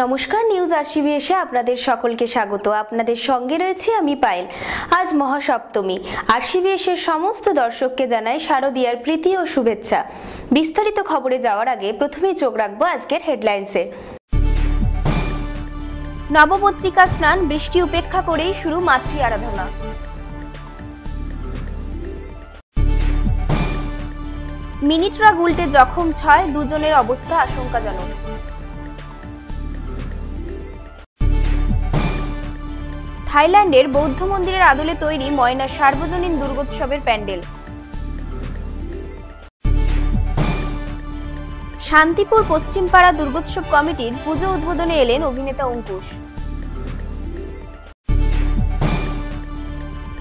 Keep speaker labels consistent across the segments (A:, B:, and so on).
A: নমস্কার, নিউজ আরসিবিএসে আপনাদের সকলকে স্বাগত। আপনাদের সঙ্গে রয়েছে আমি পায়েল। আজ মহাসপ্তমী। আরসিবিএসের সমস্ত দর্শককে জানাই শারদীয়ার প্রীতি ও শুভেচ্ছা। বিস্তারিত খবরে যাওয়ার আগে প্রথমেই চোখ রাখবো আজকের হেডলাইন্সে। নবপত্রিকা স্নান, বৃষ্টি উপেক্ষা করেই শুরু মাতৃ আরাধনা। মিনি ট্রাক উল্টে জখম 6, দুজনের অবস্থা আশঙ্কাজনক। থাইল্যান্ডের বৌদ্ধ মন্দিরের আদলে তৈরি ময়না সার্বজনীন দুর্গোৎসবের প্যান্ডেল। শান্তিপুর পশ্চিমপাড়া দুর্গোৎসব কমিটির পুজো উদ্বোধনে এলেন অভিনেতা অঙ্কুশ।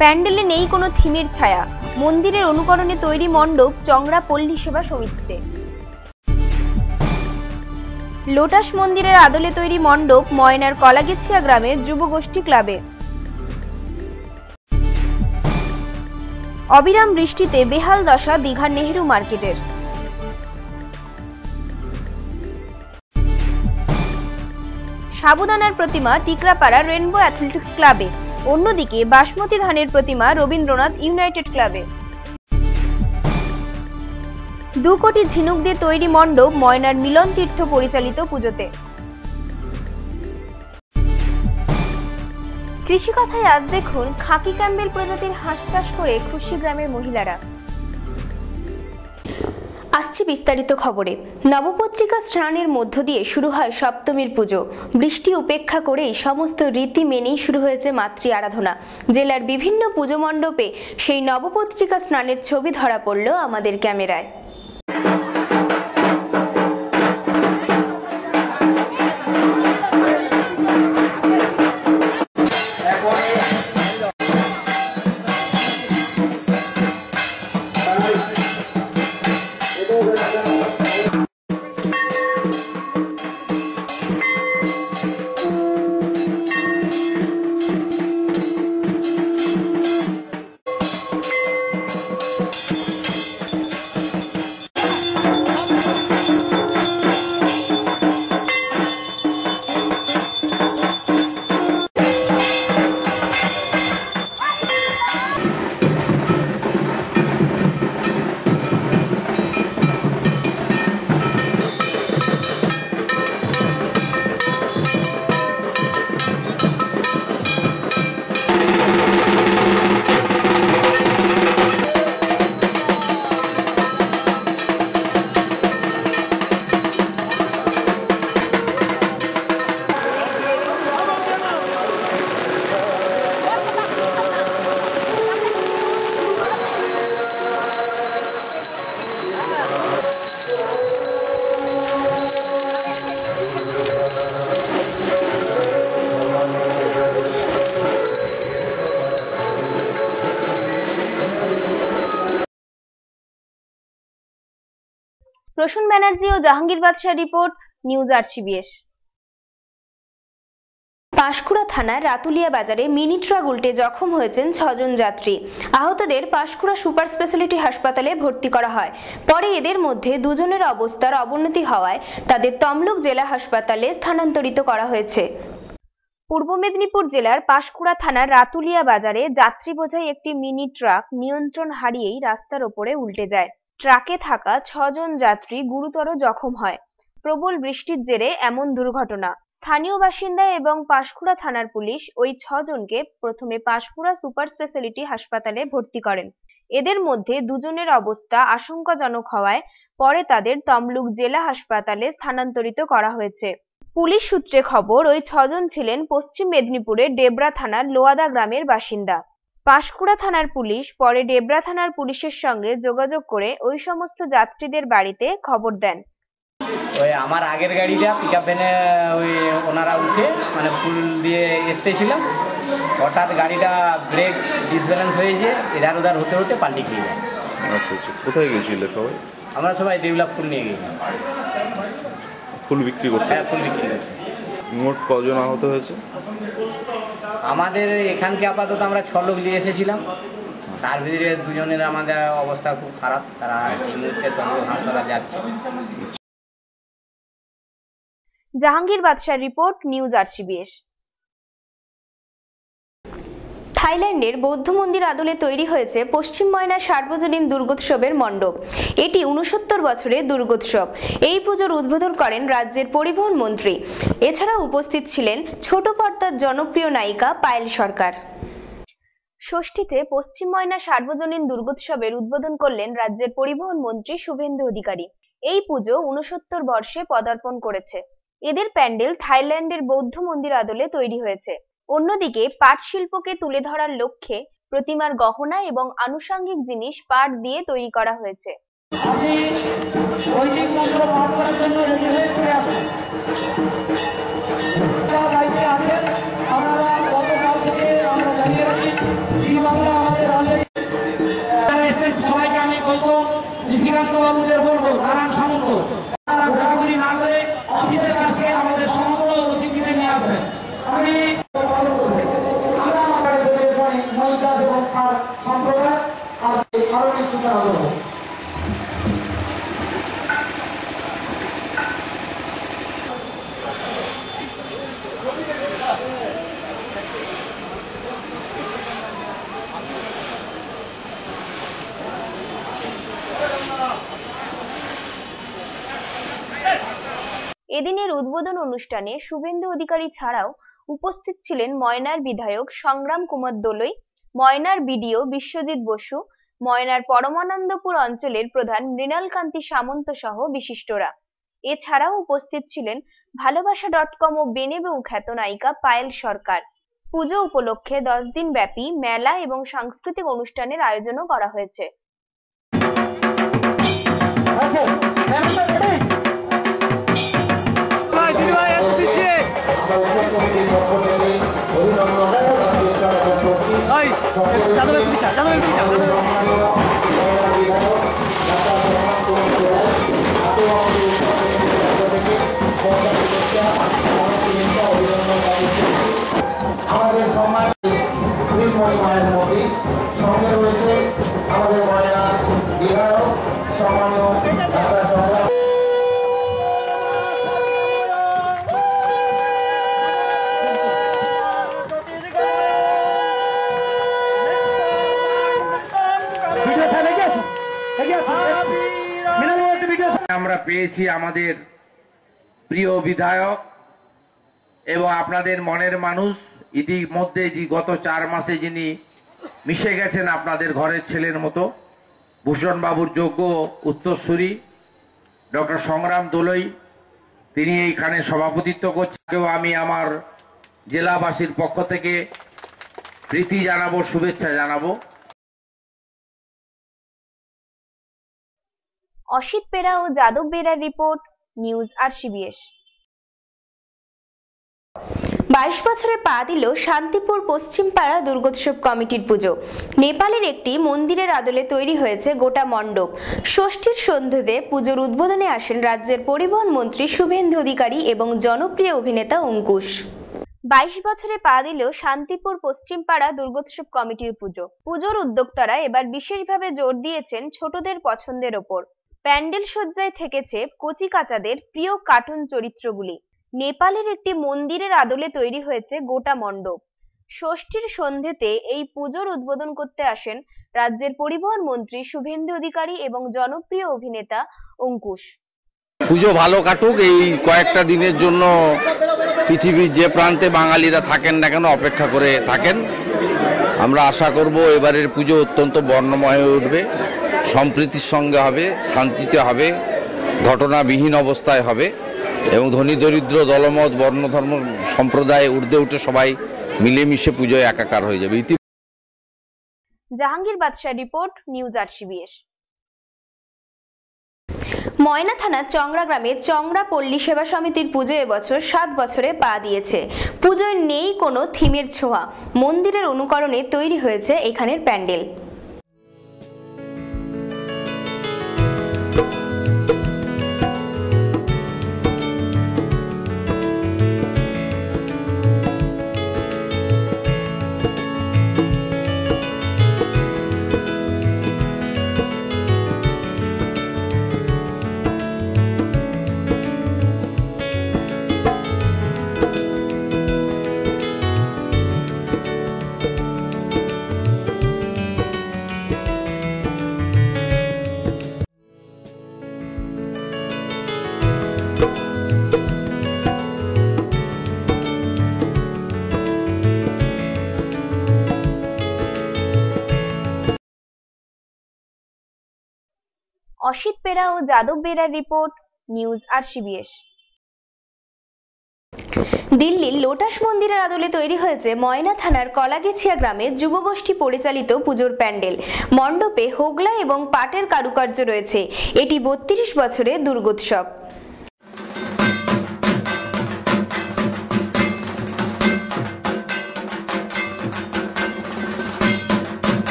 A: প্যান্ডেলে নেই কোনো থিমের ছায়া, মন্দিরের অনুকরণে তৈরি মণ্ডপ চংড়া পল্লী সেবা সমিতিতে। লোটাস মন্দিরের আদলে তৈরি মণ্ডপ ময়নার কলাগেছিয়া গ্রামের যুবগোষ্ঠী ক্লাবে। অবিরাম বৃষ্টিতে বেহাল দশা দীঘার নেহেরু মার্কেটের। সাবুদানার প্রতিমা টিকরাপাড়া রেনবো অ্যাথলেটিক্স ক্লাবে, অন্যদিকে বাসমতি ধানের প্রতিমা রবীন্দ্রনাথ ইউনাইটেড ক্লাবে। 2 কোটি ঝিনুক দিয়ে তৈরি মণ্ডপ ময়নার মিলন তীর্থ পরিচালিত পুজোতে। কৃষি কথায় আজ দেখুন, খাকি ক্যাম্বেল প্রজাতির হাঁস চাষ করে খুশি গ্রামের মহিলারা। আসছি বিস্তারিত খবরে। নবপত্রিকা স্নানের মধ্য দিয়ে শুরু হয় সপ্তমীর পুজো। বৃষ্টি উপেক্ষা করেই সমস্ত রীতি মেনেই শুরু হয়েছে মাতৃ আরাধনা। জেলার বিভিন্ন পুজো মণ্ডপে সেই নবপত্রিকা স্নানের ছবি ধরা পড়ল আমাদের ক্যামেরায়। প্রসূন ব্যানার্জি ও জাহাঙ্গীর বাদশাহ রিপোর্ট, নিউজ আরসিবিএস। পাঁশকুড়া থানার রাতুলিয়া বাজারে মিনি ট্রাক উল্টে জখম হয়েছেন 6 জন যাত্রী। আহতদের পাঁশকুড়া সুপার স্পেশালিটি হাসপাতালে ভর্তি করা হয়। পরে এদের মধ্যে 2 জনের অবস্থার অবনতি হওয়ায় তাদের তমলুক জেলা হাসপাতালে স্থানান্তরিত করা হয়েছে। পূর্ব মেদিনীপুর জেলার পাঁশকুড়া থানার রাতুলিয়া বাজারে যাত্রী বোঝাই একটি মিনি ট্রাক নিয়ন্ত্রণ হারিয়েই রাস্তার ওপরে উল্টে যায়। ট্রাকে থাকা 6 জন যাত্রী গুরুতর জখম হয়। প্রবল বৃষ্টির জেরে এমন দুর্ঘটনা। স্থানীয় বাসিন্দা এবং পাঁশকুড়া থানার পুলিশ ওই 6 জনকে প্রথমে পাঁশকুড়া সুপার স্পেশালিটি হাসপাতালে ভর্তি করেন। এদের মধ্যে 2 জনের অবস্থা আশঙ্কাজনক হওয়ায় পরে তাদের তমলুক জেলা হাসপাতালে স্থানান্তরিত করা হয়েছে। পুলিশ সূত্রে খবর, ওই 6 জন ছিলেন পশ্চিম মেদিনীপুরের ডেবরা থানার লোয়াদা গ্রামের বাসিন্দা। পাঁশকুড়া থানার পুলিশ পরে ডেবরা থানার পুলিশের সঙ্গে যোগাযোগ করে ওই সমস্ত যাত্রীদের বাড়িতে খবর দেন।
B: ওই আমার আগের গাড়িটা পিকআপ ভ্যানে ওই ওনারা উঠে মানে ফুল দিয়ে এসেছিলাম, হঠাৎ গাড়িটা ব্রেক ডিসব্যালেন্স হয়ে গিয়ে এধার ওধার হতে হতে পাল্টি খেয়ে যায়।
C: আচ্ছা আচ্ছা, কোথায় গেছিল সবাই?
B: আমরা সবাই দেউলা ফুল নিয়ে গেলাম।
C: ফুল বিক্রি করতে?
B: হ্যাঁ, ফুল বিক্রি করতে।
C: মোট কজন আহত হয়েছে?
B: আমাদের এখানকে আপাতত আমরা 6 লোক নিয়ে এসেছিলাম, তার ভিতরে 2 জনের আমাদের অবস্থা খুব খারাপ, তারা এই মুহূর্তে তমলুক হাসপাতালে যাচ্ছে।
A: জাহাঙ্গীর বাদশার রিপোর্ট, নিউজ আরসিবিএস। থাইল্যান্ডের বৌদ্ধ মন্দির আদলে তৈরি হয়েছে পশ্চিম ময়না সার্বজনীন দুর্গোৎসবের মণ্ডপ। এটি 69 বছরের দুর্গোৎসব। এই পুজোর উদ্বোধন করেন রাজ্যের পরিবহন মন্ত্রী। এছাড়াও উপস্থিত ছিলেন ছোট পর্দার জনপ্রিয় নায়িকা পায়েল সরকার। ষষ্ঠীতে পশ্চিম ময়না সার্বজনীন দুর্গোৎসবের উদ্বোধন করলেন রাজ্যের পরিবহন মন্ত্রী শুভেন্দু অধিকারী। এই পুজো 69 বর্ষে পদার্পণ করেছে। এদের প্যান্ডেল থাইল্যান্ডের বৌদ্ধ মন্দির আদলে তৈরি হয়েছে। অন্যদিকে পাট শিল্পকে তুলে ধরার লক্ষ্যে প্রতিমার গহনা এবং আনুষঙ্গিক জিনিস পাট দিয়ে তৈরি করা হয়েছে।
D: সবাইকে আমি বলবো নিশিকান্ত বাবুদের বলবো নারায়ণ সামন্ত ঘোরাঘুরি না করে অফিসের কাছে আমাদের সমস্ত অতিথিদের নিয়ে আসবেন। আমি সম্প্রদায় আর আরো কিছু করবো।
A: এদিনের উদ্বোধন অনুষ্ঠানে শুভেন্দু অধিকারী ছাড়াও উপস্থিত ছিলেন ময়নার বিধায়ক সংগ্রাম কুমার দোলই, ময়নার বিডিও বিশ্বজিৎ বসু, ময়নার পরমানন্দপুর অঞ্চলের প্রধান মৃণালকান্তি সামন্ত সহ বিশিষ্টরা। এছাড়াও উপস্থিত ছিলেন ভালোবাসা.com ও বেনেবউ খ্যাত নায়িকা পায়েল সরকার। পুজো উপলক্ষে 10 দিন ব্যাপী মেলা এবং সাংস্কৃতিক অনুষ্ঠানের আয়োজনও করা হয়েছে।
D: আমাদের মায়ের মন্দির সঙ্গে রয়েছে আমাদের ময়না বিধায়ক সম্মানীয় আমরা পেয়েছি আমাদের প্রিয় বিধায়ক এবং আপনাদের মনের মানুষ। ইতিমধ্যে গত 4 মাসে যিনি মিশে গেছেন আপনাদের ঘরের ছেলের মতো, ভূষণ বাবুর যোগ্য উত্তরসূরি ডক্টর সংগ্রাম দোলই, তিনি এইখানে সভাপতিত্ব করছেন। আমি আমার জেলাবাসীর পক্ষ থেকে প্রীতি জানাবো, শুভেচ্ছা জানাবো।
A: অসিত বেরা ও যাদব বেরার রিপোর্ট, নিউজ আরসিবিএস। 22 বছরে পা দিল শান্তিপুর পশ্চিম পাড়া দুর্গোৎসব কমিটির পুজো। নেপালের একটি মন্দিরের আদলে তৈরি হয়েছে গোটা মণ্ডপ। ষষ্ঠীর সন্ধ্যেতে পুজোর উদ্বোধনে আসেন রাজ্যের পরিবহন মন্ত্রী শুভেন্দু অধিকারী এবং জনপ্রিয় অভিনেতা অঙ্কুশ। 22 বছরে পা দিল শান্তিপুর পশ্চিম পাড়া দুর্গোৎসব কমিটির পুজো। পুজোর উদ্যোক্তারা এবার বিশেষভাবে জোর দিয়েছেন ছোটদের পছন্দের ওপর। প্যান্ডেল সজ্জায় থেকেছে কচি কাচাদের প্রিয় কার্টুন চরিত্রগুলি। নেপালের একটি মন্দিরের আদলে তৈরি হয়েছে গোটা মণ্ডপ। ষষ্ঠীর সন্ধ্যেতে এই পুজোর উদ্বোধন করতে আসেন রাজ্যের পরিবহন মন্ত্রী শুভেন্দু অধিকারী এবং জনপ্রিয় অভিনেতা অঙ্কুশ।
E: পুজো ভালো কাটুক, এই কয়েকটা দিনের জন্য পৃথিবীর যে প্রান্তে বাঙালিরা থাকেন না কেন অপেক্ষা করে থাকেন। আমরা আশা করব এবারের পুজো অত্যন্ত বর্ণময় হয়ে উঠবে, সম্প্রীতির সঙ্গে হবে, শান্তিতে হবে, ঘটনাবিহীন অবস্থায় হবে এবং ধনী দরিদ্র দলমত বর্ণ ধর্ম সম্প্রদায় ঊর্ধ্বে উঠে সবাই মিলেমিশে পুজোয় একাকার হয়ে যাবে।
A: জাহাঙ্গীর বাদশার রিপোর্ট, নিউজ আরসিবিএস। ময়না থানার চংড়া গ্রামে চংড়া পল্লী সেবা সমিতির পুজো এবছর 7 বছরে পা দিয়েছে। পুজোয় নেই কোনো থিমের ছোঁয়া, মন্দিরের অনুকরণে তৈরি হয়েছে এখানের প্যান্ডেল। অসিত বেরা ও যাদব বেরার রিপোর্ট, নিউজ RCBS। দিল্লির লোটাস মন্দিরের আদলে তৈরি হয়েছে ময়না থানার কলাগেছিয়া গ্রামে যুবগোষ্ঠী পরিচালিত পুজোর প্যান্ডেল। মণ্ডপে হোগলা এবং পাটের কারুকার্য রয়েছে। এটি 32 বছরের দুর্গোৎসব।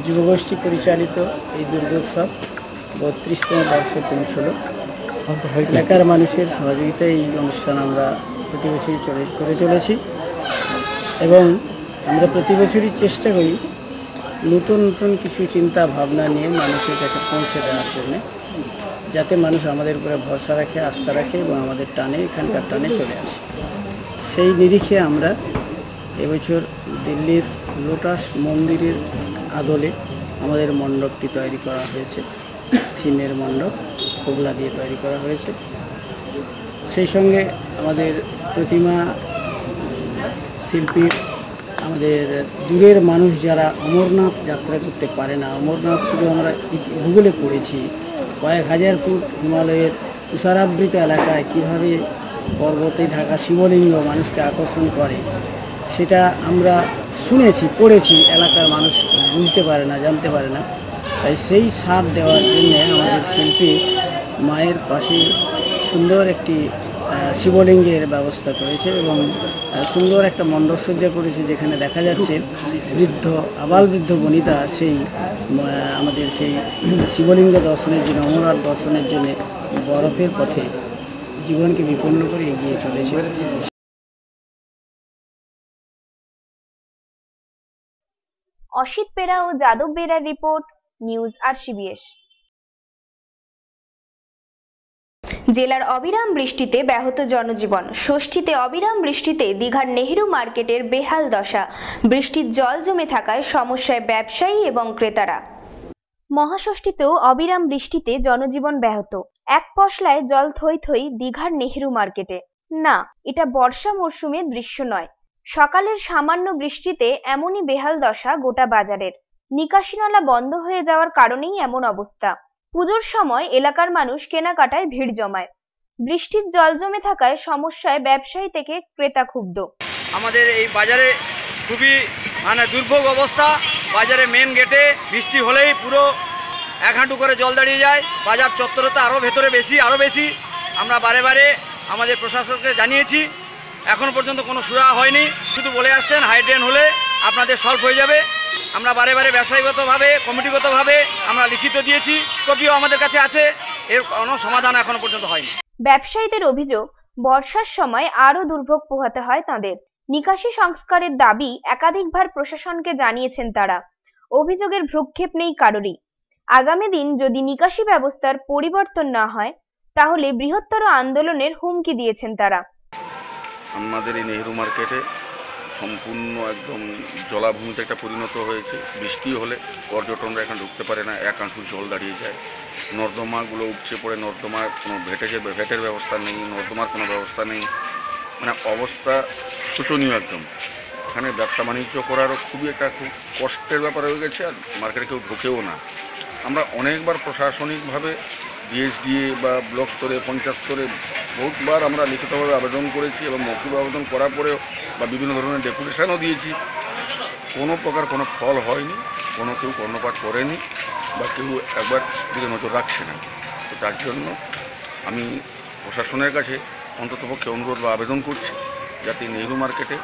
F: যুবগোষ্ঠী পরিচালিত এই দুর্গোৎসব 32তম বর্ষে পৌঁছল। এলাকার মানুষের সহযোগিতায় এই অনুষ্ঠান আমরা প্রতি বছরই করে চলেছি এবং আমরা প্রতি বছরই চেষ্টা করি নতুন নতুন কিছু চিন্তা ভাবনা নিয়ে মানুষের কাছে পৌঁছে দেওয়ার জন্য, যাতে মানুষ আমাদের উপরে ভরসা রাখে, আস্থা রাখে এবং আমাদের টানে, এখানকার টানে চলে আসে। সেই নিরিখে আমরা এবছর দিল্লির লোটাস মন্দিরের আদলে আমাদের মণ্ডপটি তৈরি করা হয়েছে। থিমের মণ্ডপ হোগলা দিয়ে তৈরি করা হয়েছে। সেই সঙ্গে আমাদের প্রতিমা শিল্পী, আমাদের দূরের মানুষ যারা অমরনাথ যাত্রা করতে পারে না, অমরনাথ শুধু আমরা গুগলে পড়েছি, কয়েক হাজার ফুট হিমালয়ের তুষারাবৃত এলাকায় কীভাবে পর্বতে ঢাকা শিবলিঙ্গ মানুষকে আকর্ষণ করে সেটা আমরা শুনেছি, পড়েছি, এলাকার মানুষ বুঝতে পারে না, জানতে পারে না। তাই সেই স্বাদ দেওয়ার জন্য আমাদের শিল্পী মায়ের পাশে সুন্দর একটি শিবলিঙ্গের ব্যবস্থা করেছে এবং সুন্দর একটা মণ্ডপসজ্জা করেছে, যেখানে দেখা যাচ্ছে আবাল বৃদ্ধ বনিতা সেই আমাদের সেই শিবলিঙ্গ দর্শনের জন্য, অমরনাথ দর্শনের জন্য বরফের পথে জীবনকে বিপন্ন করে এগিয়ে চলেছে।
A: অসিত বেরা ও যাদব বেরার রিপোর্ট, নিউজ RCBS। জেলার অবিরাম বৃষ্টিতে ব্যাহত জনজীবন। ষষ্ঠীতে অবিরাম বৃষ্টিতে দীঘার নেহেরু মার্কেটের বেহাল দশা। বৃষ্টির জল জমে থাকায় সমস্যায় ব্যবসায়ী এবং ক্রেতারা। মহাষষ্ঠীতেও অবিরাম বৃষ্টিতে জনজীবন ব্যাহত। এক পশলায় জল থই থই দীঘার নেহেরু মার্কেটে। না, এটা বর্ষা মরশুমের দৃশ্য নয়। সকালের সামান্য বৃষ্টিতে এমনই বেহাল দশা গোটা বাজারের। নিকাশি নালা বন্ধ হয়ে যাওয়ার কারণেই এমন অবস্থা। পুজোর সময় এলাকার মানুষ কেনাকাটায় ভিড় জমায়। বৃষ্টির জল জমে থাকায় সমস্যায় ব্যবসায়ী থেকে ক্রেতা ক্ষুব্ধ।
G: আমাদের এই বাজারে খুবই দুর্ভোগ অবস্থা। বাজারে মেন গেটে বৃষ্টি হলেই পুরো এক হাঁটু করে জল দাঁড়িয়ে যায়। বাজার চত্বরে তো আরও ভেতরে আরও বেশি। আমরা বারে বারে আমাদের প্রশাসনকে জানিয়েছি, এখন পর্যন্ত কোনো সুরা হয়নি। শুধু বলে আসছেন হাই ড্রেন হলে আপনাদের সলভ হয়ে যাবে। আমরা বারে বারে ব্যবসায়ীগতভাবে, কমিটিগতভাবে আমরা লিখিত দিয়েছি, কপিও আমাদের কাছে আছে, এর কোনো সমাধান এখনো পর্যন্ত হয়নি।
A: ব্যবসায়ীদের অভিযোগ, বর্ষার সময় আরও দুর্ভোগ পোহাতে হয় তাদের। নিকাশি সংস্কারের দাবি একাধিকবার প্রশাসনকে জানিয়েছেন তারা। অভিযোগের ভ্রুক্ষেপ নেই কারোরই। আগামী দিন যদি নিকাশি ব্যবস্থার পরিবর্তন না হয় তাহলে বৃহত্তর আন্দোলনের হুমকি দিয়েছেন তারা।
C: আমাদের এই নেহেরু মার্কেটে সম্পূর্ণ একদম জলাভূমিতে একটা পরিণত হয়েছে। বৃষ্টি হলে পর্যটনরা এখানে ঢুকতে পারে না, এক হাঁটু জল দাঁড়িয়ে যায়। নর্দমাগুলো উপচে পড়ে, নর্দমার কোনো ভেটের ব্যবস্থা নেই, নর্দমার কোনো ব্যবস্থা নেই, মানে অবস্থা শোচনীয় একদম। এখানে ব্যবসা বাণিজ্য করারও খুবই একটা খুব কষ্টের ব্যাপার হয়ে গেছে, আর মার্কেটে কেউ ঢোকেও না। আমরা অনেকবার প্রশাসনিকভাবে ডিএসডিএ বা ব্লক স্তরে, পঞ্চায়েত স্তরে বহুতবার আমরা লিখিতভাবে আবেদন করেছি এবং মৌখিক আবেদন করার পরেও বা বিভিন্ন ধরনের ডেপুটেশনও দিয়েছি। কোনো প্রকার কোনো ফল হয়নি, কেউ কর্ণপাত করেনি বা কেউ একবার দিকে নজর রাখছে না। তো তার জন্য আমি প্রশাসনের কাছে অন্ততপক্ষে অনুরোধ বা আবেদন করছি, যাতে নেহেরু মার্কেটে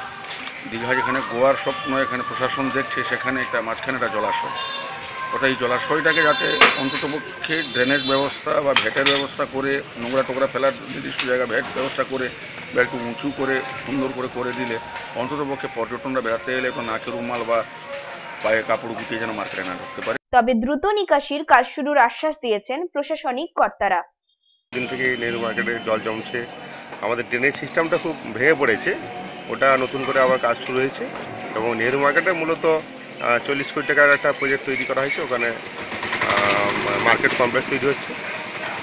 C: দীঘা যেখানে গোয়ার স্বপ্ন এখানে প্রশাসন দেখছে, সেখানে একটা মাঝখানে একটা জলাশয়, ওটা এই জলাশয়টাকে যাতে অন্ততপক্ষে ড্রেনেজ ব্যবস্থা বা ভেটের ব্যবস্থা করে, নোংরা টোকরা ফেলার নির্দিষ্ট জায়গায় ভেট ব্যবস্থা করে বা একটু উঁচু করে সুন্দর করে দিলে অন্ততপক্ষে পর্যটনরা বেড়াতে এলে একটু নাকের রুমাল বা পায়ে কাপড় গুটিয়ে যেন মার্কেটে না ঢুকতে পারে।
A: তবে দ্রুত নিকাশির কাজ শুরুর আশ্বাস দিয়েছেন প্রশাসনিক কর্তারা।
H: দিন থেকে নেহরু মার্কেটে জল জমছে, আমাদের ড্রেনেজ সিস্টেমটা খুব ভেঙে পড়েছে, ওটা নতুন করে আবার কাজ শুরু হয়েছে এবং নেহরু মার্কেটে মূলত 40 কোটি টাকার একটা প্রজেক্ট তৈরি করা হয়েছে, ওখানে মার্কেট কমপ্লেক্স তৈরি হচ্ছে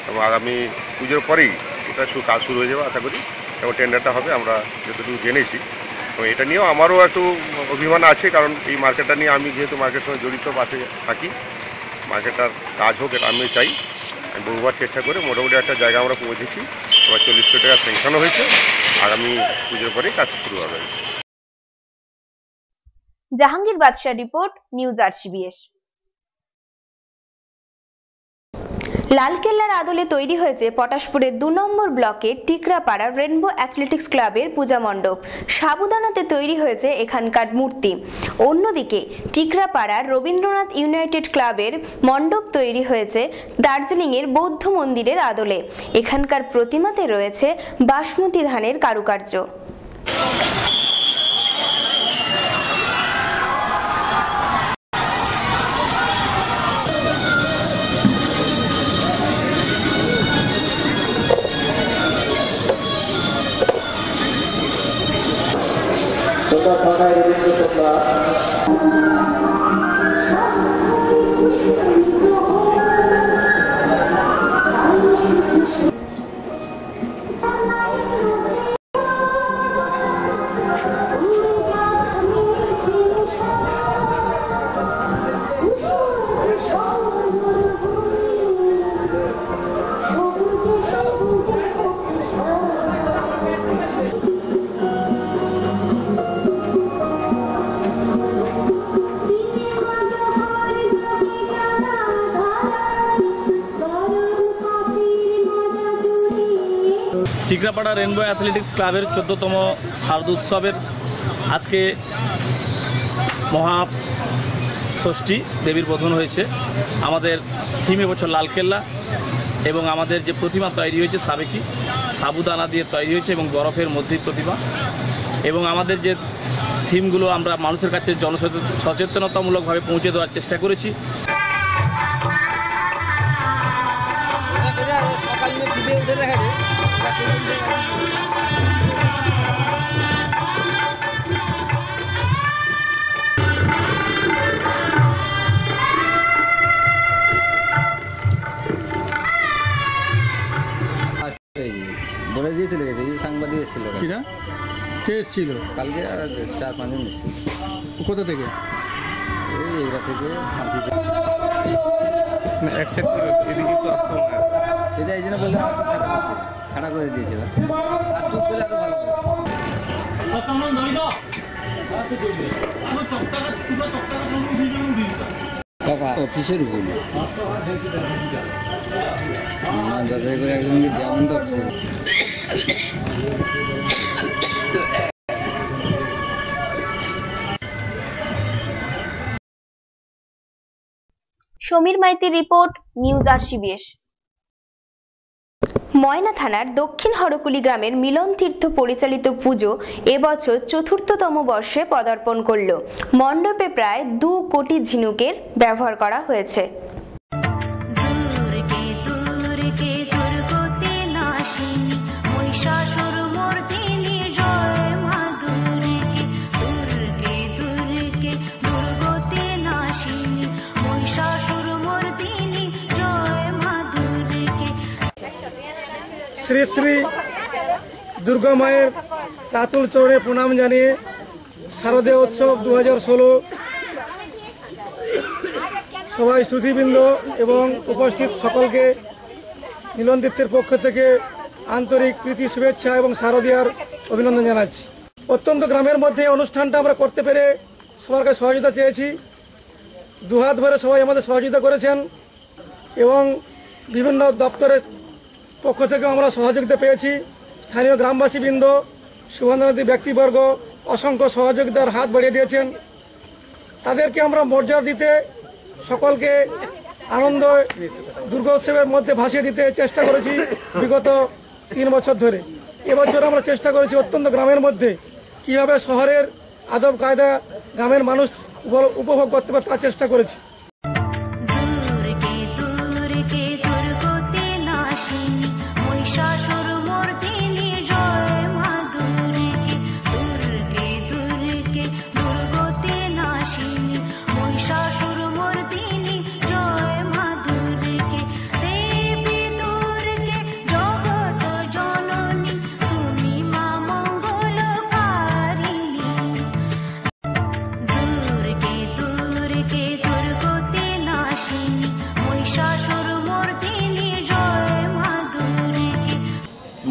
H: এবং আগামী পুজোর পরেই এটা কাজ শুরু হয়ে যাবে আশা করি, এবং টেন্ডারটা হবে আমরা যতটুকু জেনেছি। তো এটা নিয়েও আমারও একটু অভিমান আছে, কারণ এই মার্কেটটা নিয়ে আমি যেহেতু মার্কেটের সঙ্গে জড়িত পাশে থাকি, মার্কেটটার কাজ হোক এটা আমি চাই। আমি বহুবার চেষ্টা করে মোটামুটি একটা জায়গা আমরা পৌঁছেছি, এবার 40 কোটি টাকা স্যাংশনও হয়েছে, আগামী পুজোর পরেই কাজ শুরু হবে।
A: জাহাঙ্গীর বাদশাহ রিপোর্ট, নিউজ RCBS। লালকেল্লার আদলে তৈরি হয়েছে পটাশপুরের 2 নম্বর ব্লকের টিকরাপাড়া রেনবো অ্যাথলেটিক্স ক্লাবের পূজা মণ্ডপ। সাবুদানাতে তৈরি হয়েছে এখানকার মূর্তি। অন্যদিকে টিকরাপাড়ার রবীন্দ্রনাথ ইউনাইটেড ক্লাবের মণ্ডপ তৈরি হয়েছে দার্জিলিংয়ের বৌদ্ধ মন্দিরের আদলে। এখানকার প্রতিমাতে রয়েছে বাসমতি ধানের কারুকার্য।
I: টিকরাপাড়া রেনবো অ্যাথলেটিক্স ক্লাবের 14তম শারদোৎসবের আজকে মহাষষ্ঠী দেবীর বোধন হয়েছে। আমাদের থিম এবছর লালকেল্লা এবং আমাদের যে প্রতিমা তৈরি হয়েছে সাবেকি সাবুদানা দিয়ে তৈরি হয়েছে এবং বরফের মধ্যেই প্রতিমা, এবং আমাদের যে থিমগুলো আমরা মানুষের কাছে জনসচেতনতামূলকভাবে পৌঁছে দেওয়ার চেষ্টা করেছি।
J: বলে দিয়ে চলে গেছে, এই সাংবাদিক এসেছিল।
K: কে এসেছিল
J: কালকে? 4-5 জন এসেছিল।
K: কোথা থেকে?
J: এই এরা থেকে শান্তি সেটা এই জন্য বললে আমাকে খাড়া করে দিয়েছে, আর চুপ করলে আরো ভালো করে। কাকা অফিসের ভুল না, যাচাই করে একজনকে যেমন তো অফিসের।
A: সমীর মাইতির রিপোর্ট, নিউজ RCBS। ময়না থানার দক্ষিণ হরকুলি গ্রামের মিলন তীর্থ পরিচালিত পুজো এবছর ৪র্থতম বর্ষে পদার্পণ করল। মণ্ডপে প্রায় 2 কোটি ঝিনুকের ব্যবহার করা হয়েছে।
K: শ্রী শ্রী দুর্গা মায়ের রাতুল চরণে প্রণাম জানিয়ে শারদীয় উৎসব 2016 সবাই শ্রুতিবৃন্দ এবং উপস্থিত সকলকে মিলন তীর্থের পক্ষ থেকে আন্তরিক প্রীতি শুভেচ্ছা এবং শারদীয়ার অভিনন্দন জানাচ্ছি। অত্যন্ত গ্রামের মধ্যে অনুষ্ঠানটা আমরা করতে পেরে সবার কাছে সহযোগিতা চেয়েছি। 2 হাত ভরে সবাই আমাদের সহযোগিতা করেছেন এবং বিভিন্ন দপ্তরের পক্ষ থেকে আমরা সহযোগিতা পেয়েছি। স্থানীয় গ্রামবাসীবৃন্দ, সুগন্ধনদী ব্যক্তিবর্গ, অসংখ্য সহযোগিতার হাত বাড়িয়ে দিয়েছেন। তাদেরকে আমরা মর্যাদা দিতে, সকলকে আনন্দ দুর্গোৎসবের মধ্যে ভাসিয়ে দিতে চেষ্টা করেছি বিগত 3 বছর ধরে। এবছর আমরা চেষ্টা করেছি অত্যন্ত গ্রামের মধ্যে কীভাবে শহরের আদব কায়দা গ্রামের মানুষ উপভোগ করতে পারে তার চেষ্টা করেছি।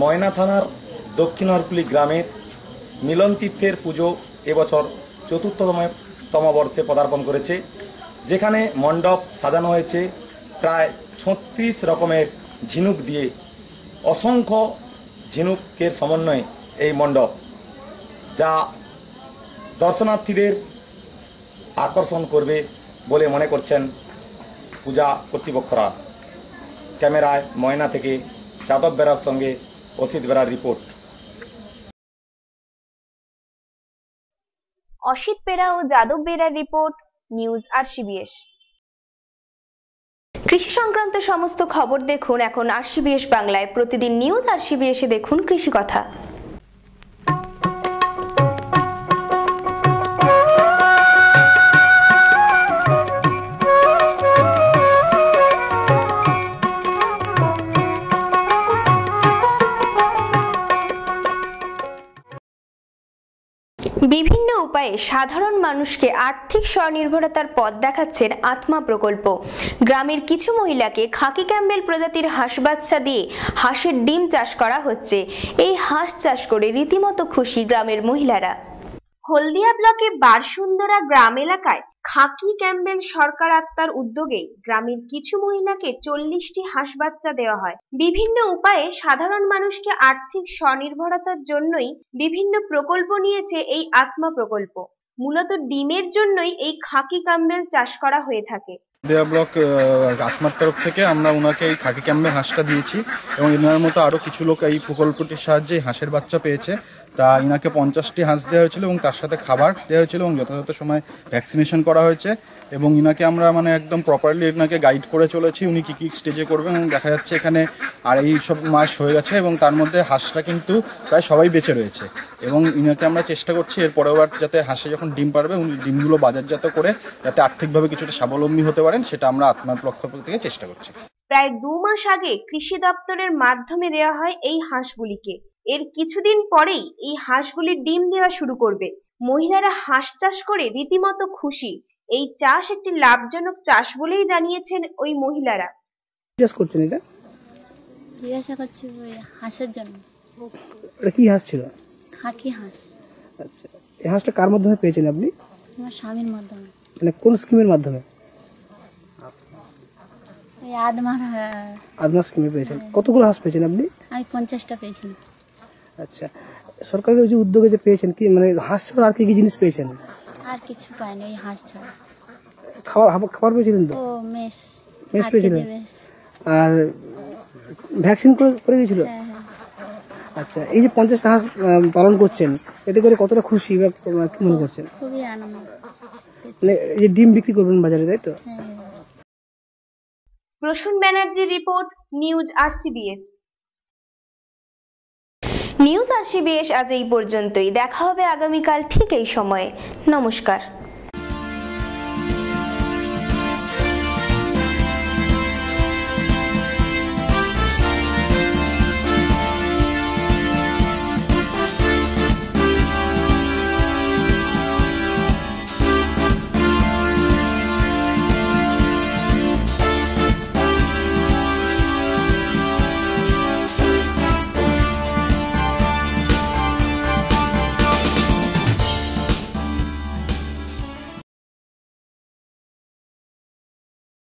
L: ময়না থানার দক্ষিণ হরকুলি গ্রামের মিলন তীর্থের পুজো এবছর ৪র্থতম বর্ষে পদার্পণ করেছে, যেখানে মণ্ডপ সাজানো হয়েছে প্রায় ৩৬ রকমের ঝিনুক দিয়ে। অসংখ্য ঝিনুকের সমন্বয়ে এই মণ্ডপ, যা দর্শনার্থীদের আকর্ষণ করবে বলে মনে করছেন পূজা কর্তৃপক্ষরা। ক্যামেরায় ময়না থেকে যাদব বেরার সঙ্গে অসিত বেরার রিপোর্ট।
A: অসিত বেরা ও যাদব বেরার রিপোর্ট, নিউজ আরসিবিএস। কৃষি সংক্রান্ত সমস্ত খবর দেখুন এখন আরসিবিএস বাংলায়। প্রতিদিন নিউজ আরসিবিএসে দেখুন কৃষি কথা। বিভিন্ন উপায়ে সাধারণ মানুষকে আর্থিক স্বনির্ভরতার পথ দেখাচ্ছেন আত্মা প্রকল্প। গ্রামের কিছু মহিলাকে খাকি ক্যাম্বেল প্রজাতির হাঁস বাচ্চা দিয়ে হাঁসের ডিম চাষ করা হচ্ছে। এই হাঁস চাষ করে রীতিমতো খুশি গ্রামের মহিলারা। হলদিয়া ব্লকে বারসুন্দরা গ্রাম এলাকায় খাকি ক্যাম্বেল সরকার আত্মার উদ্যোগে গ্রামের কিছু মহিলাকে 40টি হাঁস বাচ্চা দেওয়া হয়। বিভিন্ন উপায়ে সাধারণ মানুষকে আর্থিক স্বনির্ভরতার জন্যই বিভিন্ন প্রকল্প নিয়েছে এই আত্মা প্রকল্প। মূলত ডিমের জন্যই এই খাকি ক্যাম্বেল চাষ করা হয়ে থাকে।
M: হলদিয়া ব্লক আত্মার তরফ থেকে আমরা ওনাকে এই খাকি ক্যাম্বেল হাঁসটা দিয়েছি এবং এনার মতো আরও কিছু লোক এই প্রকল্পটির সাহায্যে হাঁসের বাচ্চা পেয়েছে। তা ইনাকে 50টি হাঁস দেওয়া হয়েছিল এবং তার সাথে খাবার দেওয়া হয়েছিল এবং যথাযথ সময় ভ্যাকসিনেশন করা হয়েছে এবং ইনাকে আমরা একদম প্রপারলি ইনাকে গাইড করে চলেছি উনি কী কী স্টেজে করবেন। এবং দেখা যাচ্ছে এখানে আর এই সব মাস হয়ে গেছে এবং তার মধ্যে হাঁসটা কিন্তু প্রায় সবাই বেঁচে রয়েছে এবং ইনাকে আমরা চেষ্টা করছি এর পরের বার যাতে হাঁসে যখন ডিম পারবে উনি ডিমগুলো বাজারজাত করে যাতে আর্থিকভাবে কিছুটা স্বাবলম্বী হতে পারেন, সেটা আমরা আত্মার পক্ষ থেকে চেষ্টা করছি।
A: প্রায় 2 মাস আগে কৃষি দপ্তরের মাধ্যমে দেওয়া হয় এই হাঁসগুলিকে। এর কিছুদিন পরেই এই হাঁসগুলির ডিম দেওয়া শুরু করবে। মহিলারা হাঁস চাষ করে রীতিমতো খুশি। এই চাষ একটি লাভজনক চাষ বলেই জানিয়েছেন ওই মহিলারা।
F: চাষ করছেন এটা?
N: জিজ্ঞাসা করছি ওই হাঁসের জন্য।
F: এটা কি হাঁস ছিল?
N: খাকি হাঁস।
F: আচ্ছা, এই হাঁসটা কার মাধ্যমে পেয়েছেন আপনি?
N: আমার স্বামীর মাধ্যমে।
F: মানে কোন স্কিমের মাধ্যমে?
N: এই আদমা
F: স্কিমে পেয়েছেন। কতগুলো হাঁস পেয়েছেন আপনি?
N: আমি 50টা পেয়েছি।
F: আচ্ছা, সরকারের ওই যে উদ্যোগে যে পেয়েছেন কি হাঁস ছাড়া আর কি কি জিনিস পেয়েছেন?
N: আর কিছু পাইনি, এই হাঁস ছাড়া।
F: খাবার পেয়েছিলেন তো?
N: ও মেস
F: পেয়েছিলেন। আর ভ্যাকসিন করে গেছিল? আচ্ছা, এই যে 50টা হাঁস পালন করছেন, এতে করে কতটা খুশি বা কি মনে করছেন?
N: খুবই আনন্দ।
F: এই যে ডিম বিক্রি করবেন বাজারে, তাই তো?
A: প্রসূন ব্যানার্জির রিপোর্ট, নিউজ আরসিবিএস। নিউজ আরসিবিএস আজ এই পর্যন্তই। দেখা হবে আগামীকাল ঠিক এই সময়ে। নমস্কার।